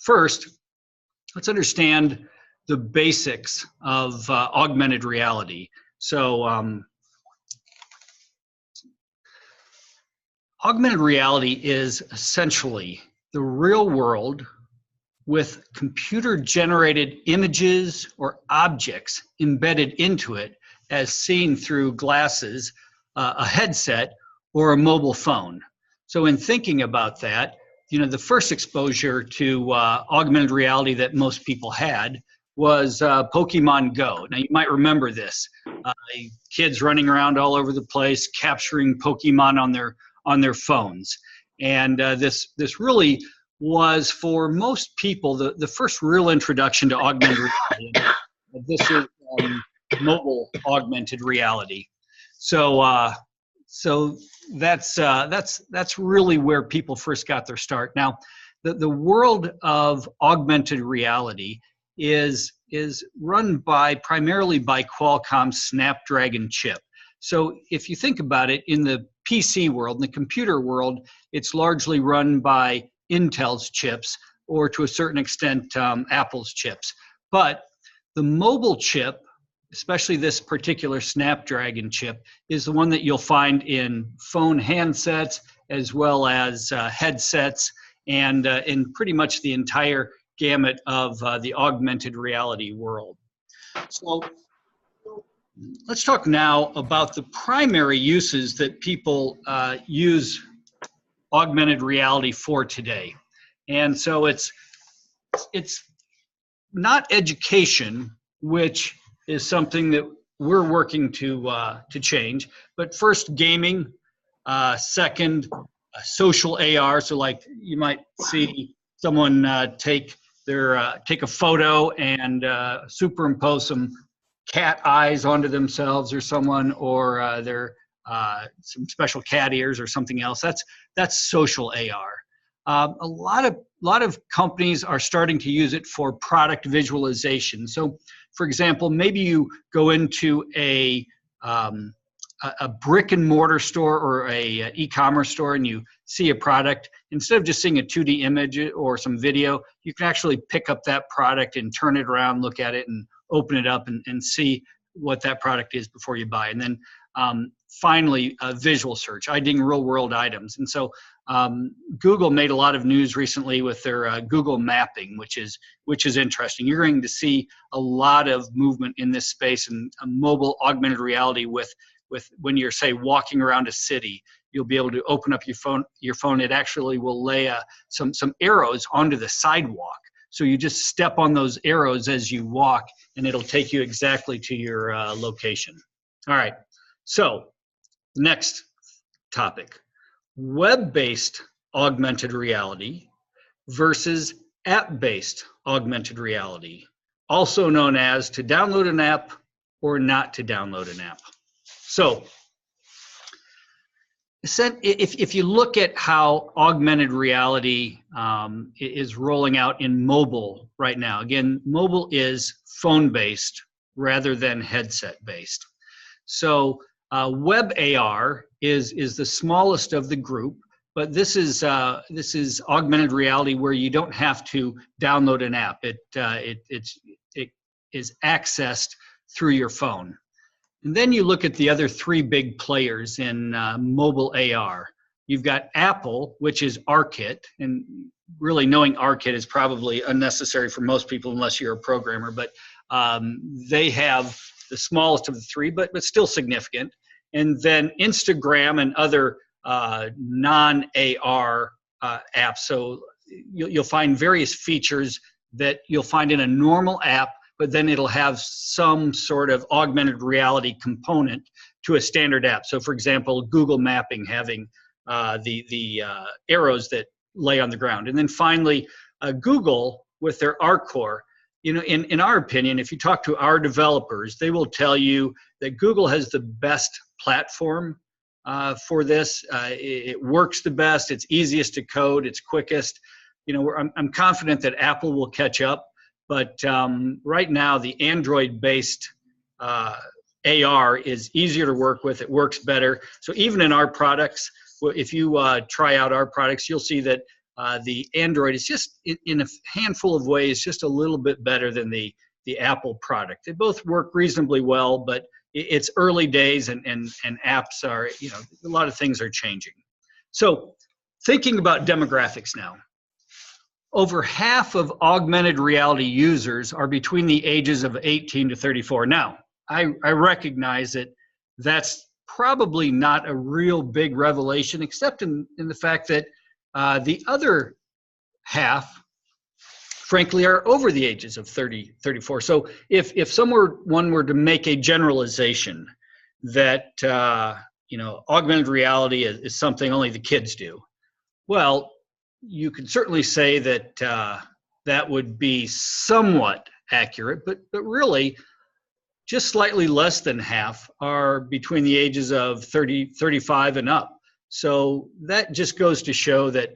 first, let's understand the basics of augmented reality. So augmented reality is essentially the real world with computer-generated images or objects embedded into it as seen through glasses, a headset, or a mobile phone. So in thinking about that, the first exposure to augmented reality that most people had was Pokemon Go. Now you might remember this. Kids running around all over the place, capturing Pokemon on their phones. And this really was, for most people, the first real introduction to augmented reality. This is mobile augmented reality. So that's really where people first got their start. Now, the world of augmented reality is run primarily by Qualcomm's Snapdragon chip. So if you think about it, in the PC world, in the computer world, it's largely run by Intel's chips, or to a certain extent, Apple's chips. But the mobile chip, especially this particular Snapdragon chip, is the one that you'll find in phone handsets, as well as headsets, and in pretty much the entire gamut of the augmented reality world. So let's talk now about the primary uses that people use augmented reality for today. And so it's not education, which is something that we're working to change, but first gaming, second social AR. So like you might see someone take a photo and superimpose some cat eyes onto themselves or someone, or their some special cat ears or something else. That's social AR. A lot of companies are starting to use it for product visualization. So, for example, maybe you go into a brick and mortar store or a e-commerce store and you see a product. Instead of just seeing a 2D image or some video, you can actually pick up that product and turn it around, look at it, and open it up and see what that product is before you buy. And then finally, visual search, IDing real world items. And so Google made a lot of news recently with their Google mapping, which is interesting. You're going to see a lot of movement in this space, and mobile augmented reality with when you're, say, walking around a city. You'll be able to open up your phone. It actually will lay some arrows onto the sidewalk. So you just step on those arrows as you walk, and it'll take you exactly to your location. All right, so next topic, web-based augmented reality versus app-based augmented reality, also known as to download an app or not to download an app. So if you look at how augmented reality is rolling out in mobile right now, again, mobile is phone-based rather than headset-based. So web AR is the smallest of the group, but this is augmented reality where you don't have to download an app. It is accessed through your phone. And then you look at the other three big players in mobile AR. You've got Apple, which is ARKit, and really knowing ARKit is probably unnecessary for most people unless you're a programmer, but they have the smallest of the three, but still significant. And then Instagram and other non-AR apps. So you'll find various features that you'll find in a normal app, but then it'll have some sort of augmented reality component to a standard app. So for example, Google Mapping having the arrows that lay on the ground. And then finally, Google with their ARCore. In our opinion, if you talk to our developers, they will tell you that Google has the best platform for this. It works the best, it's easiest to code, it's quickest. I'm confident that Apple will catch up. But right now, the Android-based AR is easier to work with. It works better. So even in our products, if you try out our products, you'll see that the Android is just, in a handful of ways, just a little bit better than the Apple product. They both work reasonably well, but it's early days, and apps are, a lot of things are changing. So thinking about demographics now, over half of augmented reality users are between the ages of 18 to 34. Now, I recognize that that's probably not a real big revelation, except in the fact that the other half, frankly, are over the ages of 30, 34. So if one were to make a generalization that augmented reality is something only the kids do, well, you could certainly say that that would be somewhat accurate, but really just slightly less than half are between the ages of 30, 35 and up. So that just goes to show that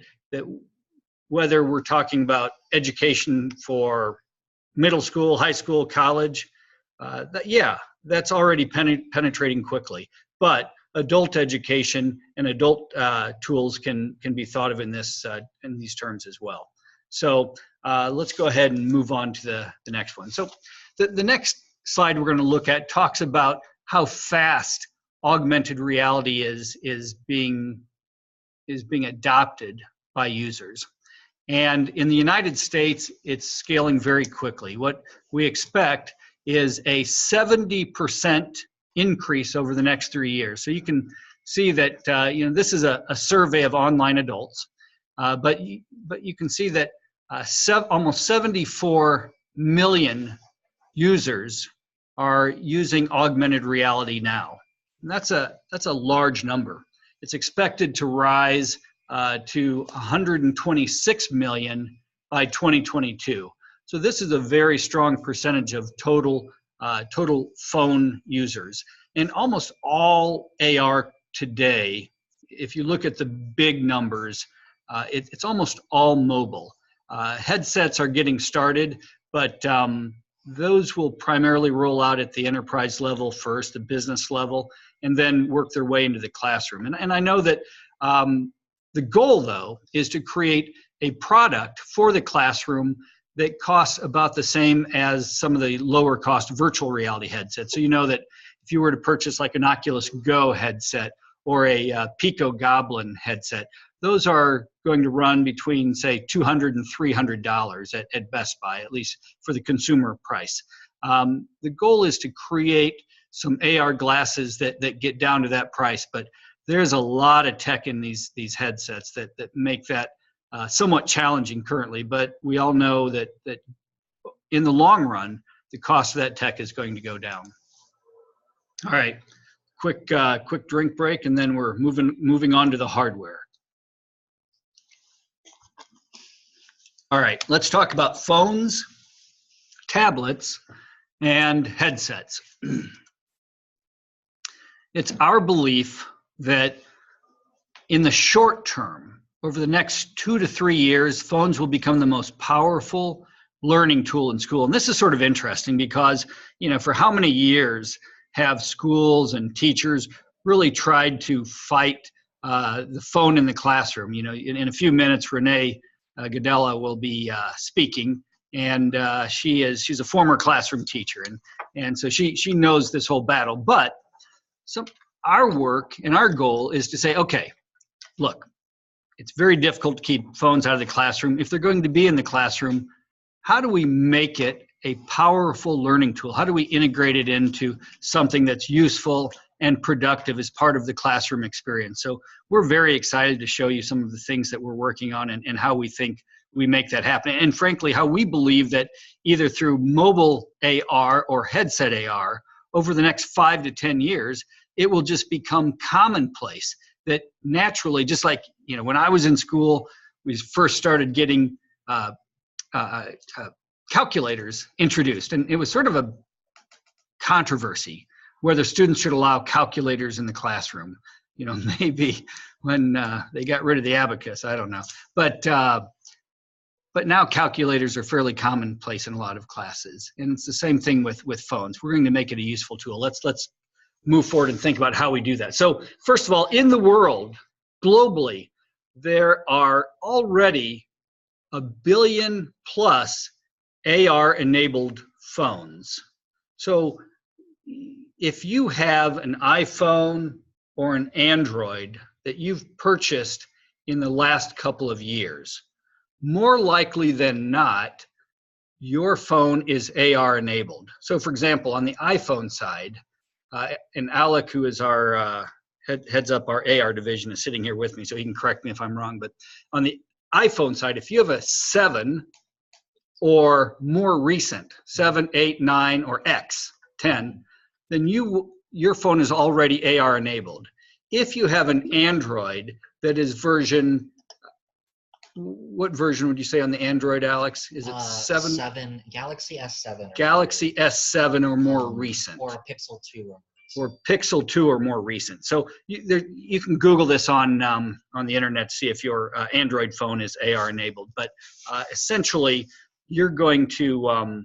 whether we're talking about education for middle school, high school, college, that's already penetrating quickly. But adult education and adult tools can be thought of in these terms as well. So let's go ahead and move on to the next one. So the next slide we're going to look at talks about how fast augmented reality is being adopted by users. And in the United States, it's scaling very quickly. What we expect is a 70% increase over the next 3 years. So you can see that this is a survey of online adults, but you can see that almost 74 million users are using augmented reality now. And that's a large number. It's expected to rise to 126 million by 2022. So this is a very strong percentage of total phone users. And almost all AR today, if you look at the big numbers, it's almost all mobile. Headsets are getting started, but those will primarily roll out at the enterprise level first, the business level, and then work their way into the classroom. And I know that the goal, though, is to create a product for the classroom that costs about the same as some of the lower cost virtual reality headsets. So you know that if you were to purchase like an Oculus Go headset or a Pico Goblin headset, those are going to run between, say, $200 and $300 at Best Buy, at least for the consumer price. The goal is to create some AR glasses that get down to that price, but there's a lot of tech in these headsets that make that somewhat challenging currently, but we all know that in the long run, the cost of that tech is going to go down. All right, quick drink break, and then we're moving on to the hardware. All right, let's talk about phones, tablets, and headsets. It's our belief that in the short term, over the next 2 to 3 years, phones will become the most powerful learning tool in school. And this is sort of interesting because, for how many years have schools and teachers really tried to fight the phone in the classroom? In a few minutes, Rene Gadelha will be speaking, and she's a former classroom teacher, and so she knows this whole battle. But our work and our goal is to say, okay, look, it's very difficult to keep phones out of the classroom. If they're going to be in the classroom, how do we make it a powerful learning tool? How do we integrate it into something that's useful and productive as part of the classroom experience? So we're very excited to show you some of the things that we're working on and how we think we make that happen. And frankly, how we believe that either through mobile AR or headset AR, over the next 5 to 10 years, it will just become commonplace. That naturally, just like when I was in school, we first started getting calculators introduced, and it was sort of a controversy whether students should allow calculators in the classroom. Maybe when they got rid of the abacus, I don't know. But now calculators are fairly commonplace in a lot of classes, and it's the same thing with phones. We're going to make it a useful tool. Let's move forward and think about how we do that. So first of all, in the world, globally, there are already 1 billion plus AR enabled phones. So if you have an iPhone or an Android that you've purchased in the last couple of years, more likely than not, your phone is AR enabled. So for example, on the iPhone side, and Alec, who is our heads up our AR division, is sitting here with me, so he can correct me if I'm wrong. But on the iPhone side, if you have a 7 or more recent, 7, 8, 9, or X, 10, then your phone is already AR enabled. If you have an Android that is version, what version would you say on the Android, Alex? Is it 7? 7, Galaxy S7. Galaxy S7 or more recent. Or a Pixel 2 or Pixel 2 or more recent. So you can Google this on the internet to see if your Android phone is AR enabled. But essentially, you're going to,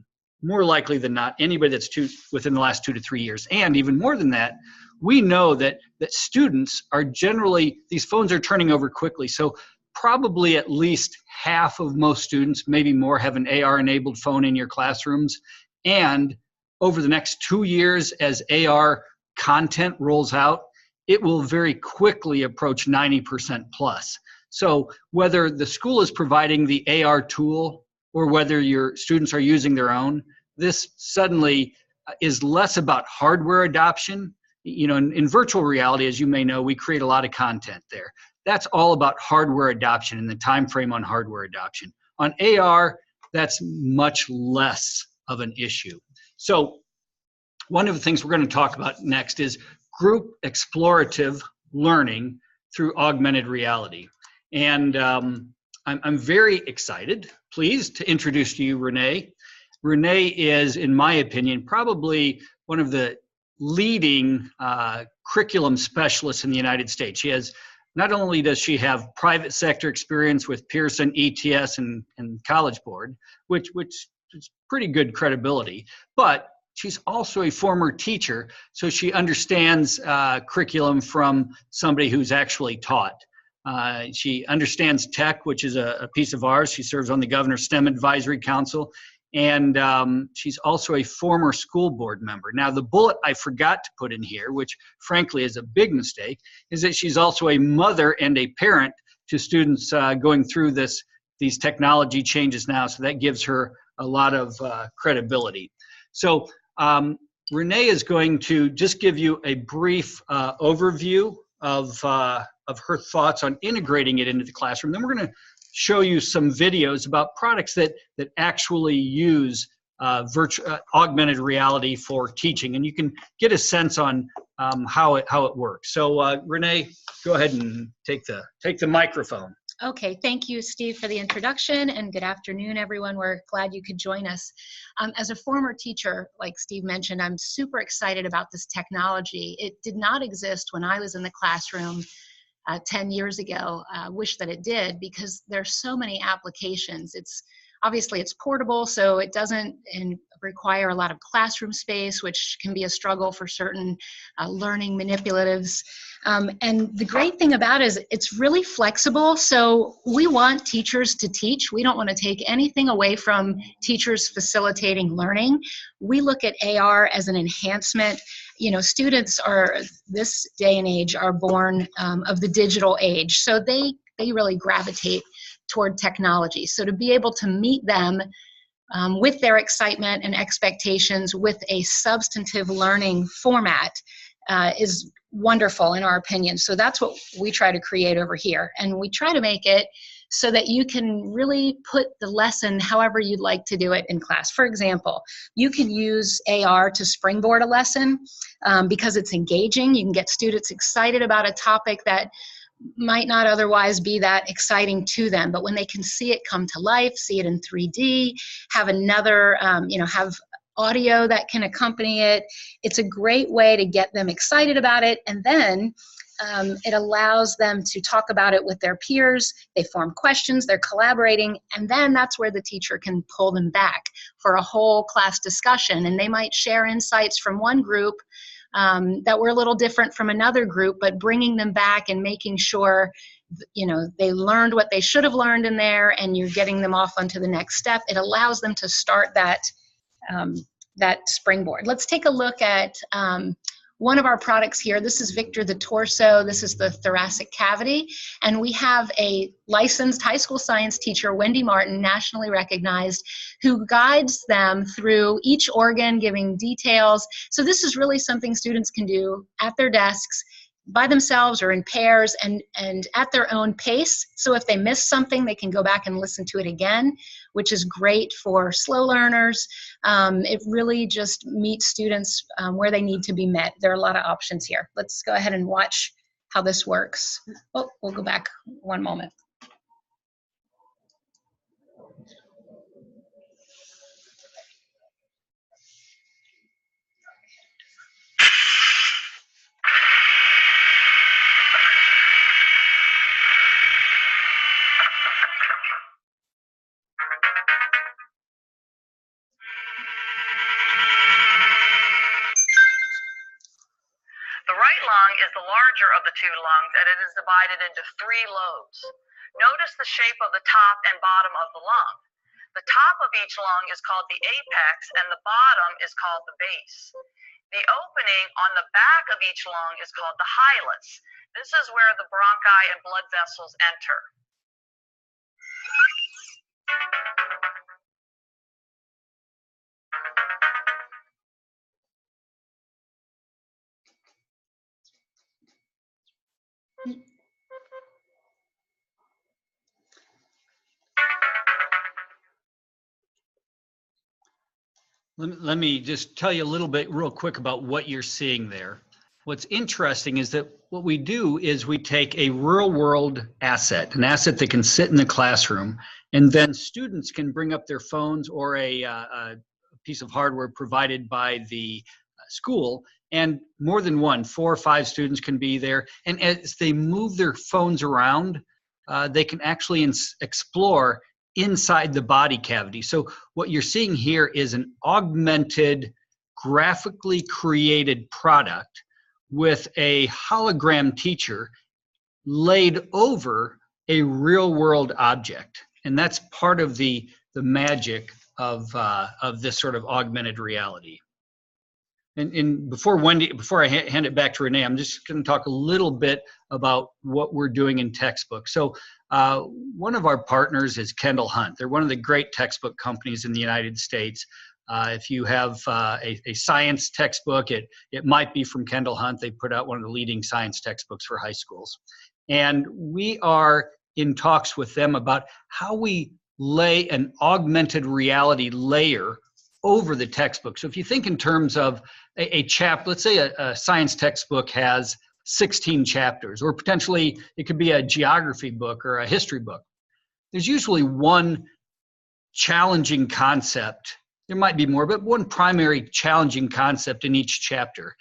more likely than not, anybody that's within the last 2 to 3 years. And even more than that, we know that students are generally, these phones are turning over quickly. So probably at least half of most students, maybe more, have an AR enabled phone in your classrooms. And over the next 2 years, as AR content rolls out, it will very quickly approach 90% plus. So whether the school is providing the AR tool or whether your students are using their own, this suddenly is less about hardware adoption. You know, in virtual reality, as you may know, we create a lot of content there. That's all about hardware adoption and the time frame on hardware adoption. On AR, that's much less of an issue. So one of the things we're going to talk about next is group explorative learning through augmented reality. And I'm very excited, pleased to introduce to you Rene. Rene is, in my opinion, probably one of the leading curriculum specialists in the United States. She has, not only does she have private sector experience with Pearson, ETS, and College Board, which is pretty good credibility, but she's also a former teacher, so she understands curriculum from somebody who's actually taught. She understands tech, which is a piece of ours. She serves on the Governor's STEM Advisory Council, and she's also a former school board member. Now, the bullet I forgot to put in here, which frankly is a big mistake, is that she's also a mother and a parent to students going through these technology changes now, so that gives her a lot of credibility. So Rene is going to just give you a brief overview of her thoughts on integrating it into the classroom. Then we're going to show you some videos about products that actually use augmented reality for teaching, and you can get a sense on how it works. So Rene, go ahead and take the microphone. Okay, thank you, Steve, for the introduction, and good afternoon, everyone. We're glad you could join us. As a former teacher, like Steve mentioned, I'm super excited about this technology. It did not exist when I was in the classroom 10 years ago. I wish that it did, because there's so many applications. Obviously it's portable, so it doesn't require a lot of classroom space, which can be a struggle for certain learning manipulatives. And the great thing about it is it's really flexible. So we want teachers to teach. We don't want to take anything away from teachers facilitating learning. We look at AR as an enhancement. You know, students are, this day and age, are born of the digital age. So they really gravitate toward technology. So to be able to meet them with their excitement and expectations with a substantive learning format is wonderful in our opinion. So that's what we try to create over here. And we try to make it so that you can really put the lesson however you'd like to do it in class. For example, you can use AR to springboard a lesson because it's engaging. You can get students excited about a topic that might not otherwise be that exciting to them, but when they can see it come to life, see it in 3D, have another, have audio that can accompany it, it's a great way to get them excited about it. And then it allows them to talk about it with their peers. They form questions, they're collaborating, and then that's where the teacher can pull them back for a whole class discussion. And they might share insights from one group that were a little different from another group, but bringing them back and making sure you know, they learned what they should have learned in there, and you're getting them off onto the next step. It allows them to start that that springboard. Let's take a look at one of our products here. This is Victor the torso. This is the thoracic cavity. And we have a licensed high school science teacher, Wendy Martin, nationally recognized, who guides them through each organ, giving details. So this is really something students can do at their desks, by themselves or in pairs, and at their own pace. So if they miss something, they can go back and listen to it again, which is great for slow learners. It really just meets students where they need to be met. There are a lot of options here. Let's go ahead and watch how this works. Oh, we'll go back one moment. The right lung is the larger of the two lungs, and it is divided into 3 lobes. Notice the shape of the top and bottom of the lung. The top of each lung is called the apex, and the bottom is called the base. The opening on the back of each lung is called the hilus. This is where the bronchi and blood vessels enter. Let me just tell you a little bit real quick about what you're seeing there. What's interesting is that what we do is we take a real world asset, an asset that can sit in the classroom, and then students can bring up their phones or a piece of hardware provided by the school, and more than one, 4 or 5 students can be there. And as they move their phones around, they can actually explore inside the body cavity. So what you're seeing here is an augmented, graphically created product with a hologram teacher laid over a real world object. And that's part of the magic of this sort of augmented reality. And before I hand it back to Rene, I'm just going to talk a little bit about what we're doing in textbooks. So one of our partners is Kendall Hunt. They're one of the great textbook companies in the United States. If you have a science textbook, it might be from Kendall Hunt. They put out one of the leading science textbooks for high schools. And we are in talks with them about how we lay an augmented reality layer over the textbook. So if you think in terms of let's say a science textbook has 16 chapters, or potentially it could be a geography book or a history book. There's usually one challenging concept. There might be more, but one primary challenging concept in each chapter.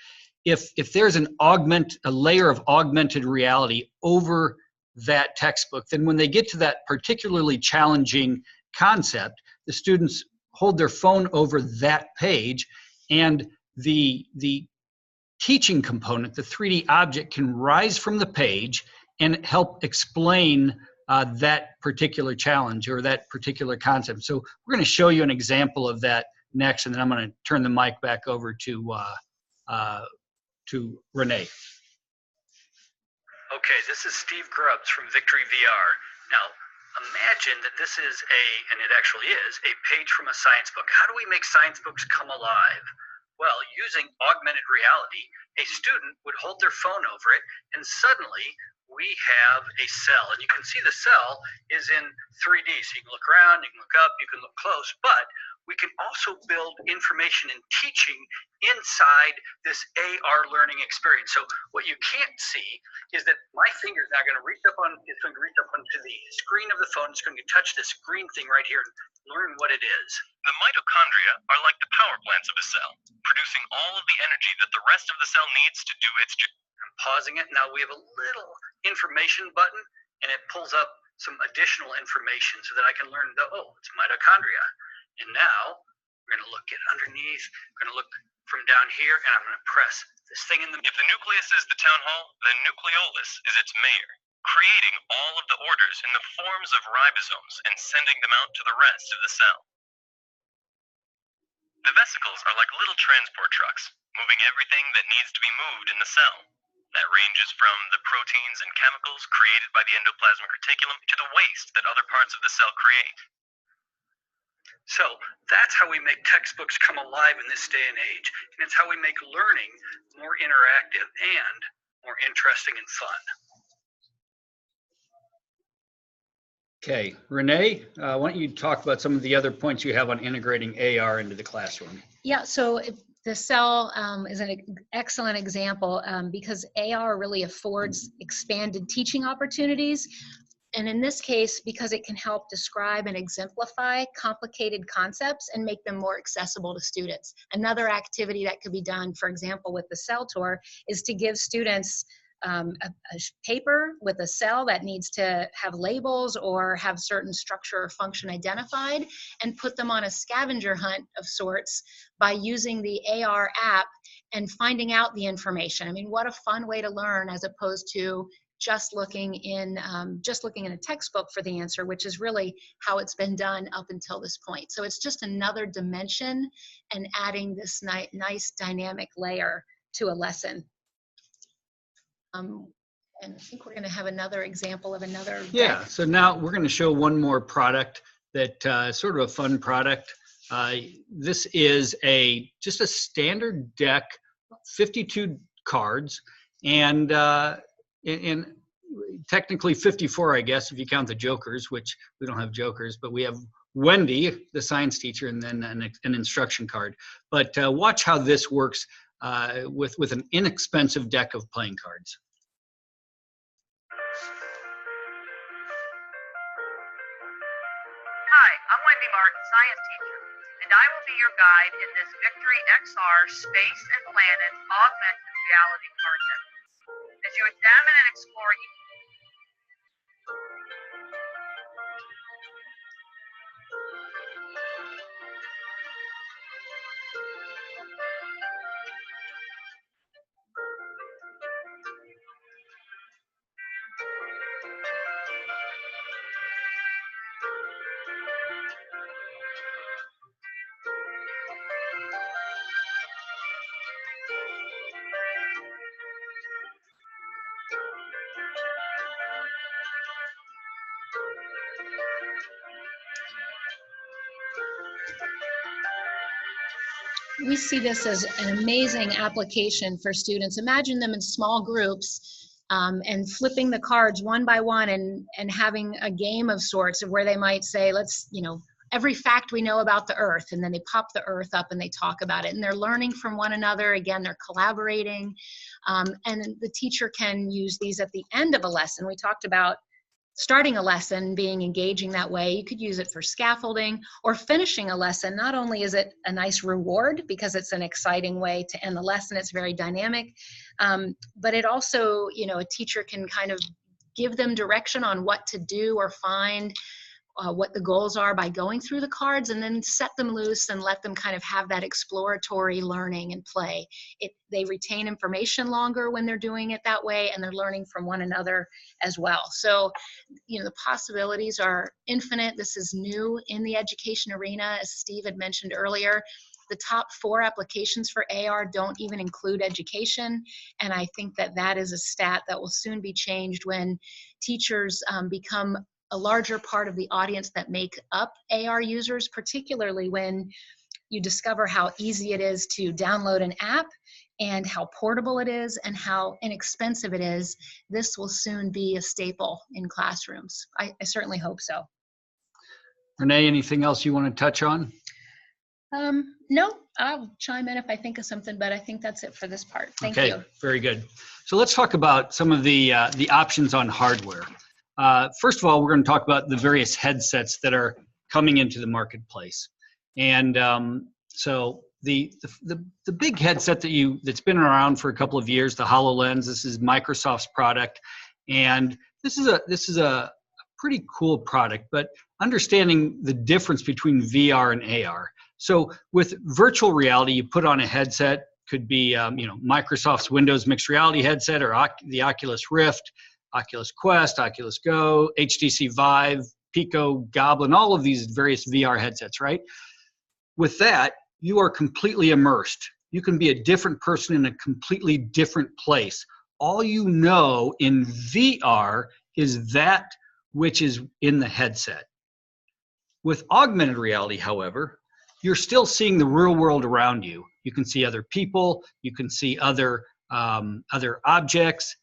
If there's a layer of augmented reality over that textbook, then when they get to that particularly challenging concept, the students hold their phone over that page, and the teaching component, the 3D object, can rise from the page and help explain that particular challenge or that particular concept. So we're going to show you an example of that next, and then I'm going to turn the mic back over to Rene. Okay, this is Steve Grubbs from Victory VR. Now, imagine that this is and it actually is, a page from a science book. How do we make science books come alive? Well, using augmented reality, a student would hold their phone over it, and suddenly we have a cell. And you can see the cell is in 3D, so you can look around, you can look up, you can look close, but we can also build information and teaching inside this AR learning experience. So what you can't see is that my finger is now going to reach up onto the screen of the phone. It's going to touch this green thing right here and learn what it is. The mitochondria are like the power plants of a cell, producing all of the energy that the rest of the cell needs to do its job. I'm pausing it. Now we have a little information button, and it pulls up some additional information so that I can learn it's mitochondria. And now we're going to look underneath, we're going to look from down here, and I'm going to press this thing in the... If the nucleus is the town hall, then nucleolus is its mayor. creating all of the orders in the forms of ribosomes and sending them out to the rest of the cell. The vesicles are like little transport trucks, moving everything that needs to be moved in the cell. That ranges from the proteins and chemicals created by the endoplasmic reticulum to the waste that other parts of the cell create. So that's how we make textbooks come alive in this day and age, and it's how we make learning more interactive and more interesting and fun. Okay, Renee, why don't you talk about some of the other points you have on integrating AR into the classroom? Yeah, so the cell is an excellent example because AR really affords expanded teaching opportunities. And in this case, because it can help describe and exemplify complicated concepts and make them more accessible to students. Another activity that could be done, for example, with the cell tour, is to give students a paper with a cell that needs to have labels or have certain structure or function identified, and put them on a scavenger hunt of sorts by using the AR app and finding out the information. I mean, what a fun way to learn, as opposed to just looking in a textbook for the answer, which is really how it's been done up until this point. So it's just another dimension and adding this nice dynamic layer to a lesson. And I think we're going to have another example of another. Yeah, deck. so now we're going to show one more product that sort of a fun product. This is just a standard deck, 52 cards, and technically 54, I guess, if you count the jokers, which we don't have jokers, but we have Wendy, the science teacher, and then an instruction card. But watch how this works with an inexpensive deck of playing cards. Hi, I'm Wendy Martin, science teacher, and I will be your guide in this VictoryXR Space and Planet Augmented Reality card deck. As you examine and explore each We see this as an amazing application for students. Imagine them in small groups and flipping the cards one by one and having a game of sorts of where they might say, let's, every fact we know about the earth, and then they pop the earth up and they talk about it, and they're learning from one another. Again, they're collaborating, and the teacher can use these at the end of a lesson. We talked about starting a lesson being engaging that way. You could use it for scaffolding or finishing a lesson. Not only is it a nice reward because it's an exciting way to end the lesson, it's very dynamic, but it also, a teacher can kind of give them direction on what to do or find, what the goals are by going through the cards, and then set them loose and let them kind of have that exploratory learning and play. They retain information longer when they're doing it that way, and they're learning from one another as well. So, the possibilities are infinite. This is new in the education arena, as Steve had mentioned earlier. The top 4 applications for AR don't even include education, and I think that is a stat that will soon be changed when teachers become a larger part of the audience that make up AR users, particularly when you discover how easy it is to download an app and how portable it is and how inexpensive it is. This will soon be a staple in classrooms. I certainly hope so. Renee, anything else you want to touch on? No, I'll chime in if I think of something, but I think that's it for this part. Thank you. Okay, very good. So let's talk about some of the options on hardware. First of all, we're going to talk about the various headsets that are coming into the marketplace. And so the big headset that's been around for a couple of years, the HoloLens, this is Microsoft's product. And this is a pretty cool product, but understanding the difference between VR and AR. So with virtual reality, you put on a headset, could be Microsoft's Windows mixed reality headset or the Oculus Rift. Oculus Quest, Oculus Go, HTC Vive, Pico, Goblin, all of these various VR headsets, right? With that, you are completely immersed. You can be a different person in a completely different place. All you know in VR is that which is in the headset. With augmented reality, however, you're still seeing the real world around you. You can see other people, you can see other objects,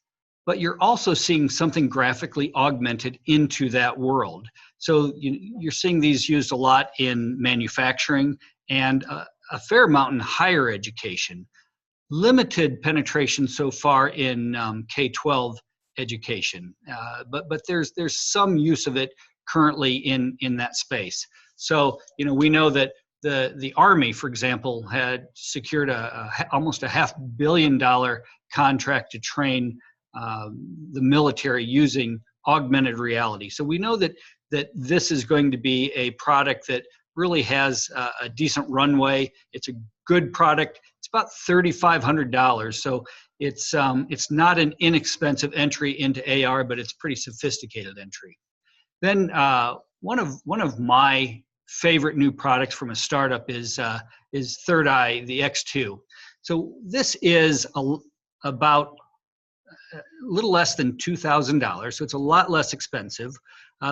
but you're also seeing something graphically augmented into that world. So you're seeing these used a lot in manufacturing and a fair amount in higher education. Limited penetration so far in K-12 education, but there's some use of it currently in that space. So we know that the Army, for example, had secured almost a $500 million contract to train the military using augmented reality. So we know that this is going to be a product that really has a decent runway. It's a good product. It's about $3,500. So it's not an inexpensive entry into AR, but it's pretty sophisticated entry. Then one of my favorite new products from a startup is Third Eye, the X2. So this is about a little less than $2,000, so it's a lot less expensive,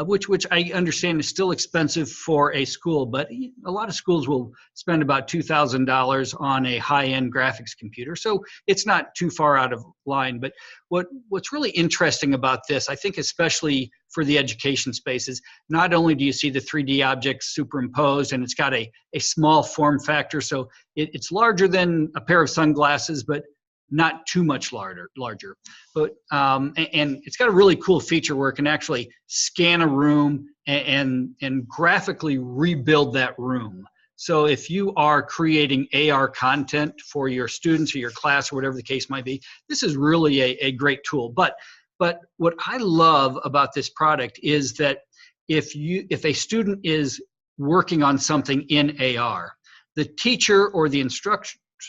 which I understand is still expensive for a school, but a lot of schools will spend about $2,000 on a high-end graphics computer, so it's not too far out of line. But what's really interesting about this, I think especially for the education space, is not only do you see the 3D objects superimposed, and it's got a small form factor, so it's larger than a pair of sunglasses, but not too much larger. But and it's got a really cool feature where it can actually scan a room and graphically rebuild that room. So if you are creating AR content for your students or your class or whatever the case might be, this is really a great tool. But what I love about this product is that if a student is working on something in AR, the teacher or the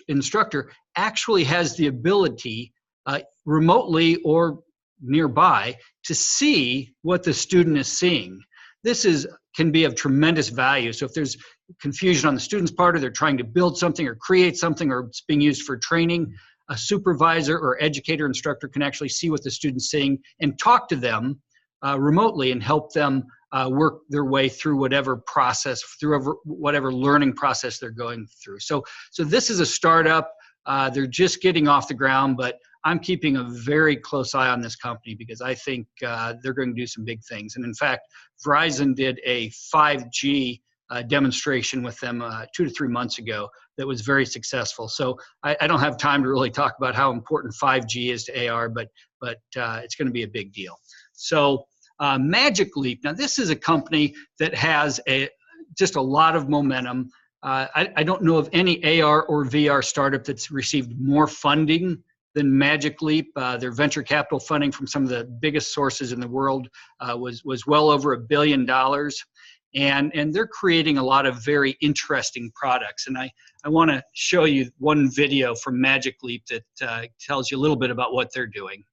instructor actually has the ability remotely or nearby to see what the student is seeing. This can be of tremendous value. So if there's confusion on the student's part, or they're trying to build something or create something, or it's being used for training, a supervisor or educator instructor can actually see what the student's seeing and talk to them remotely and help them work their way through whatever process, through whatever learning process they're going through. So this is a startup. They're just getting off the ground, but I'm keeping a very close eye on this company because I think they're going to do some big things. And in fact, Verizon did a 5G demonstration with them 2 to 3 months ago that was very successful. So I don't have time to really talk about how important 5G is to AR, but it's going to be a big deal. So Magic Leap, now this is a company that has just a lot of momentum. I don't know of any AR or VR startup that's received more funding than Magic Leap. Their venture capital funding from some of the biggest sources in the world was well over $1 billion. And they're creating a lot of very interesting products. And I want to show you one video from Magic Leap that tells you a little bit about what they're doing.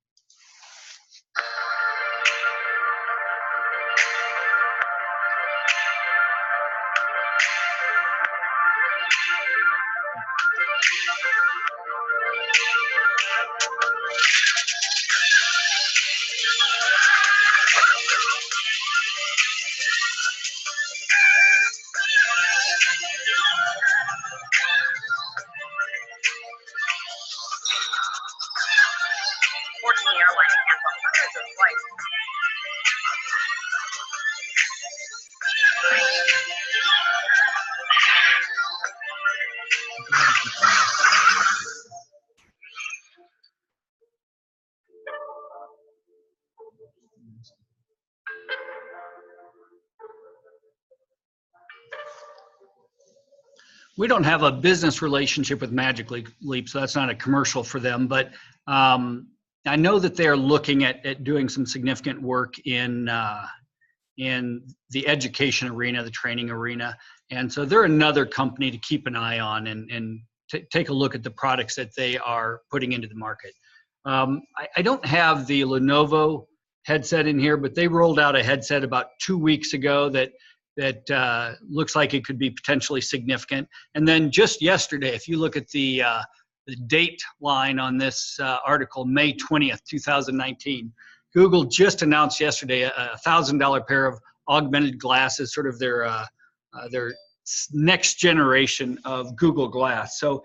Fortunately, airline canceled hundreds of flights. We don't have a business relationship with Magic Leap, so that's not a commercial for them. But I know that they're looking at doing some significant work in the education arena, the training arena. And so they're another company to keep an eye on and take a look at the products that they are putting into the market. I don't have the Lenovo headset in here, but they rolled out a headset about 2 weeks ago that looks like it could be potentially significant. And then just yesterday, if you look at the date line on this article, May 20th, 2019, Google just announced yesterday a $1,000 pair of augmented glasses, sort of their next generation of Google Glass. So,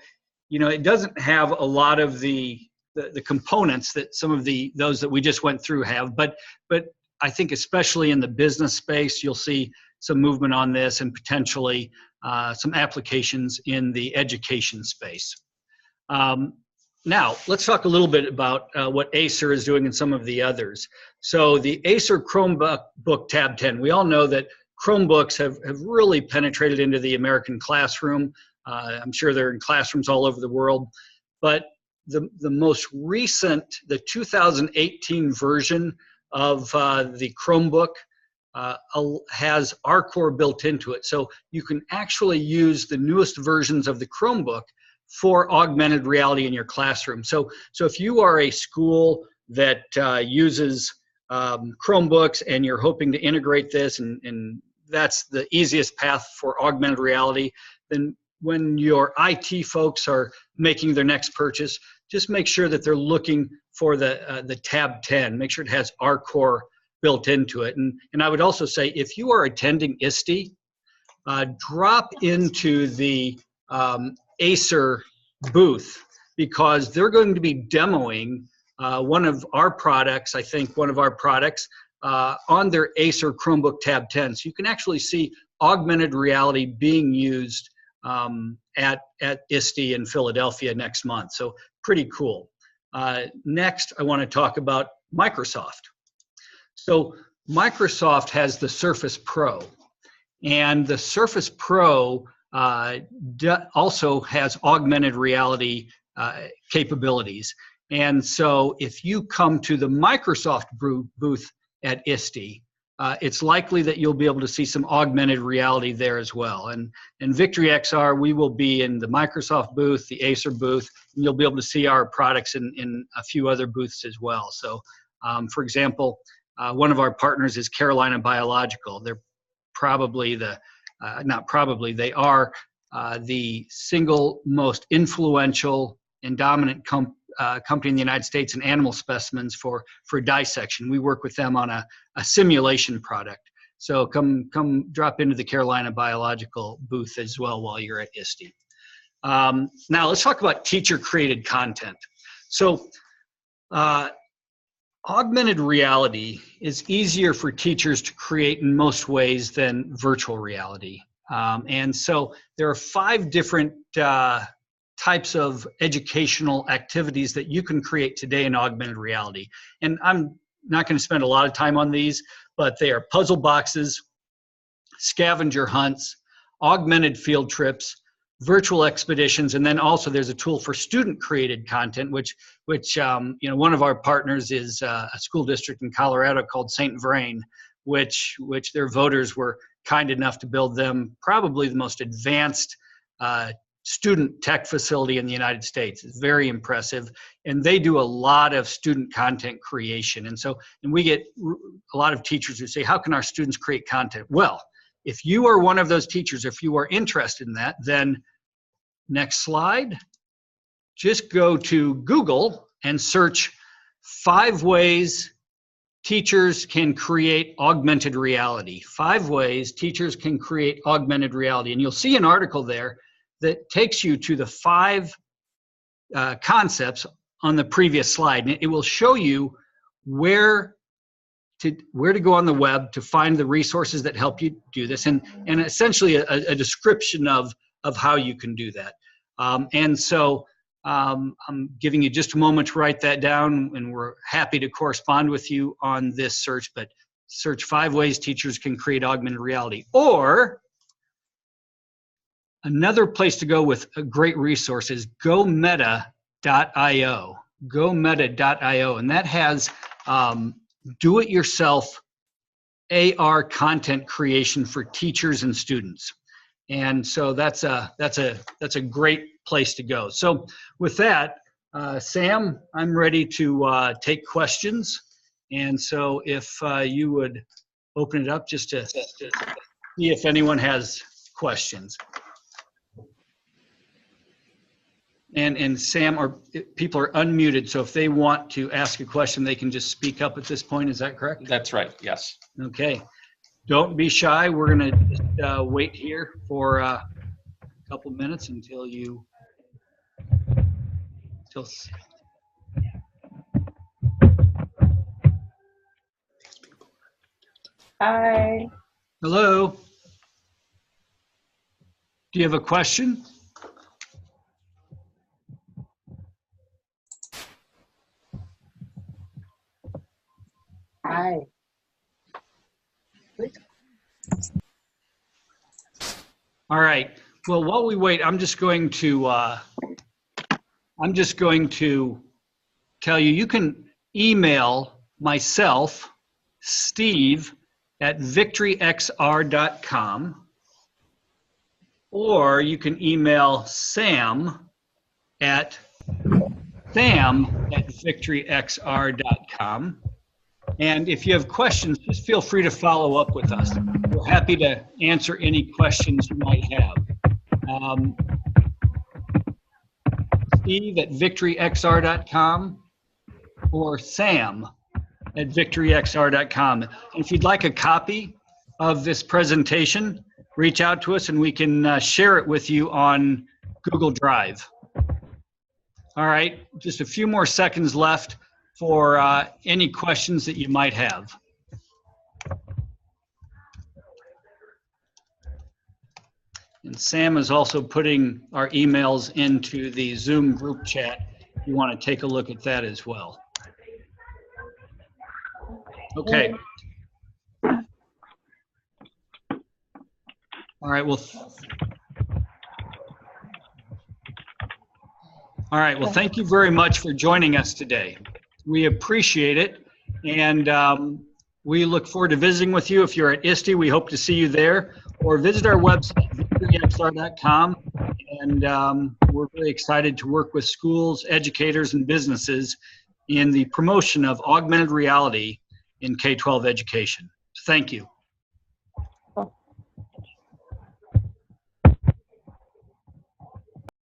it doesn't have a lot of the components that some of those that we just went through have, but I think especially in the business space, you'll see some movement on this and potentially some applications in the education space. Now, let's talk a little bit about what Acer is doing and some of the others. So the Acer Chromebook Tab 10, we all know that Chromebooks have really penetrated into the American classroom. I'm sure they're in classrooms all over the world, but the most recent, the 2018 version of the Chromebook has R-Core built into it. So you can actually use the newest versions of the Chromebook for augmented reality in your classroom. So if you are a school that uses Chromebooks and you're hoping to integrate this, and that's the easiest path for augmented reality, then when your IT folks are making their next purchase, just make sure that they're looking for the Tab 10. Make sure it has R-Core built into it. And I would also say, if you are attending ISTE, drop into the Acer booth, because they're going to be demoing one of our products, I think one of our products, on their Acer Chromebook Tab 10. So you can actually see augmented reality being used at ISTE in Philadelphia next month. So pretty cool. Next, I want to talk about Microsoft. So Microsoft has the Surface Pro, and the Surface Pro also has augmented reality capabilities. And so if you come to the Microsoft booth at ISTE, it's likely that you'll be able to see some augmented reality there as well. And in VictoryXR, we will be in the Microsoft booth, the Acer booth, and you'll be able to see our products in a few other booths as well. So, for example, one of our partners is Carolina Biological. They're probably they are the single most influential and dominant company in the United States in animal specimens for dissection. We work with them on a simulation product. So come drop into the Carolina Biological booth as well while you're at ISTE. Now let's talk about teacher-created content. So augmented reality is easier for teachers to create in most ways than virtual reality. And so there are 5 different types of educational activities that you can create today in augmented reality. And I'm not going to spend a lot of time on these, but they are puzzle boxes, scavenger hunts, augmented field trips, virtual expeditions, and then also there's a tool for student-created content, which one of our partners is a school district in Colorado called St. Vrain, which their voters were kind enough to build them probably the most advanced student tech facility in the United States. It's very impressive, and they do a lot of student content creation. And we get a lot of teachers who say, how can our students create content? Well, if you are one of those teachers, if you are interested in that, then next slide, just go to Google and search 5 ways teachers can create augmented reality. 5 ways teachers can create augmented reality. And you'll see an article there that takes you to the 5 concepts on the previous slide. And it will show you where to go on the web to find the resources that help you do this, and essentially a description of how you can do that. I'm giving you just a moment to write that down, and we're happy to correspond with you on this search, but search 5 ways teachers can create augmented reality. Or another place to go with a great resource is GoMeta.io. GoMeta.io, and that has do-it-yourself AR content creation for teachers and students. And so that's a great place to go. So with that, Sam, I'm ready to take questions. And so if you would open it up just to see if anyone has questions. And Sam, people are unmuted, so if they want to ask a question, they can just speak up at this point. Is that correct? That's right, yes. Okay. Don't be shy. We're going to just wait here for a couple minutes until you... Hi. Hello. Do you have a question? Hi. All right. Well, while we wait, I'm just going to tell you, you can email myself, Steve, at VictoryXR.com, or you can email Sam at VictoryXR.com. And if you have questions, just feel free to follow up with us. We're happy to answer any questions you might have. Steve at VictoryXR.com or Sam at VictoryXR.com. And if you'd like a copy of this presentation, reach out to us and we can share it with you on Google Drive. All right, just a few more seconds left for any questions that you might have. And Sam is also putting our emails into the Zoom group chat if you want to take a look at that as well. Okay. All right, well, thank you very much for joining us today. We appreciate it, and we look forward to visiting with you. If you're at ISTE, we hope to see you there, or visit our website, VictoryXR.com, and we're very excited to work with schools, educators, and businesses in the promotion of augmented reality in K-12 education. Thank you.